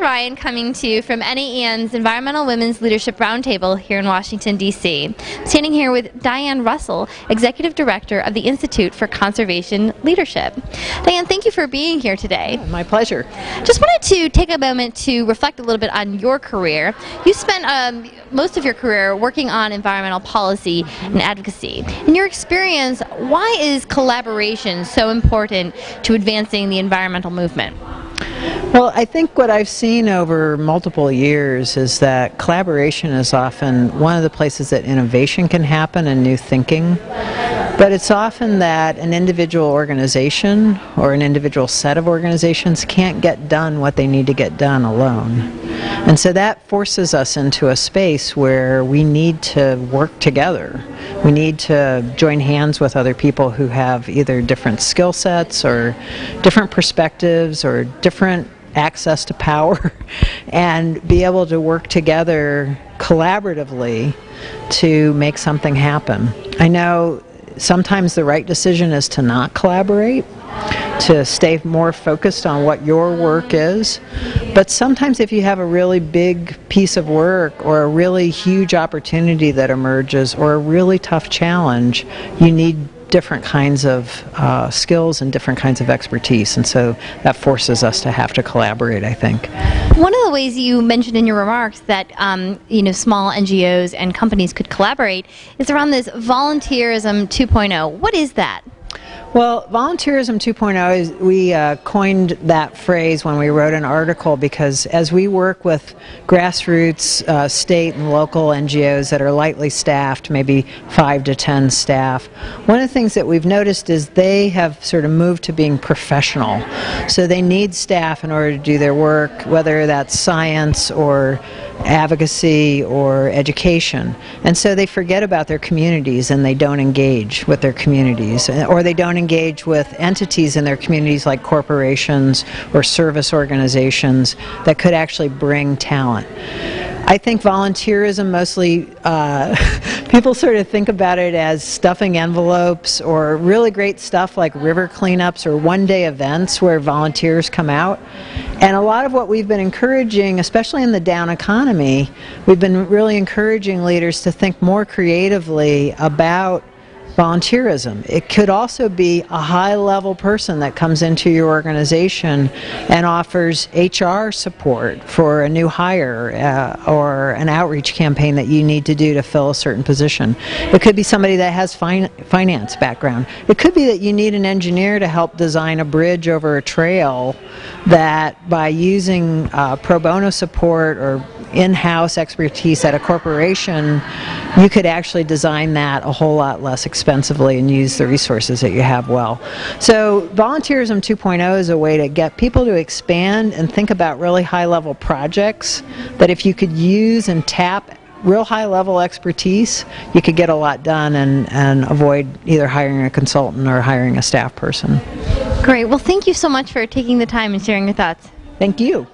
Ryan coming to you from NAEN's Environmental Women's Leadership Roundtable here in Washington, D.C. Standing here with Dianne Russell, Executive Director of the Institute for Conservation Leadership. Dianne, thank you for being here today. My pleasure. Just wanted to take a moment to reflect a little bit on your career. You spent most of your career working on environmental policy and advocacy. In your experience, why is collaboration so important to advancing the environmental movement? Well, I think what I've seen over multiple years is that collaboration is often one of the places that innovation can happen and new thinking. But it's often that an individual organization or an individual set of organizations can't get done what they need to get done alone. And so that forces us into a space where we need to work together. We need to join hands with other people who have either different skill sets or different perspectives or different access to power and be able to work together collaboratively to make something happen. I know sometimes the right decision is to not collaborate, to stay more focused on what your work is. But sometimes if you have a really big piece of work or a really huge opportunity that emerges or a really tough challenge, you need different kinds of skills and different kinds of expertise, and so that forces us to have to collaborate, I think. One of the ways you mentioned in your remarks that small NGOs and companies could collaborate is around this Volunteerism 2.0. What is that? Well, Volunteerism 2.0, is, we coined that phrase when we wrote an article because as we work with grassroots, state and local NGOs that are lightly staffed, maybe 5 to 10 staff, one of the things that we've noticed is they have sort of moved to being professional. So they need staff in order to do their work, whether that's science or advocacy or education. And so they forget about their communities and they don't engage with their communities, or they don't engage with entities in their communities like corporations or service organizations that could actually bring talent. I think volunteerism mostly, people sort of think about it as stuffing envelopes or really great stuff like river cleanups or one-day events where volunteers come out. And a lot of what we've been encouraging, especially in the down economy, we've been really encouraging leaders to think more creatively about volunteerism. It could also be a high-level person that comes into your organization and offers HR support for a new hire or an outreach campaign that you need to do to fill a certain position. It could be somebody that has finance background. It could be that you need an engineer to help design a bridge over a trail that by using pro bono support or in-house expertise at a corporation, you could actually design that a whole lot less expensively and use the resources that you have well. So Volunteerism 2.0 is a way to get people to expand and think about really high-level projects that if you could use and tap real high-level expertise, you could get a lot done and avoid either hiring a consultant or hiring a staff person. Great. Well, thank you so much for taking the time and sharing your thoughts. Thank you.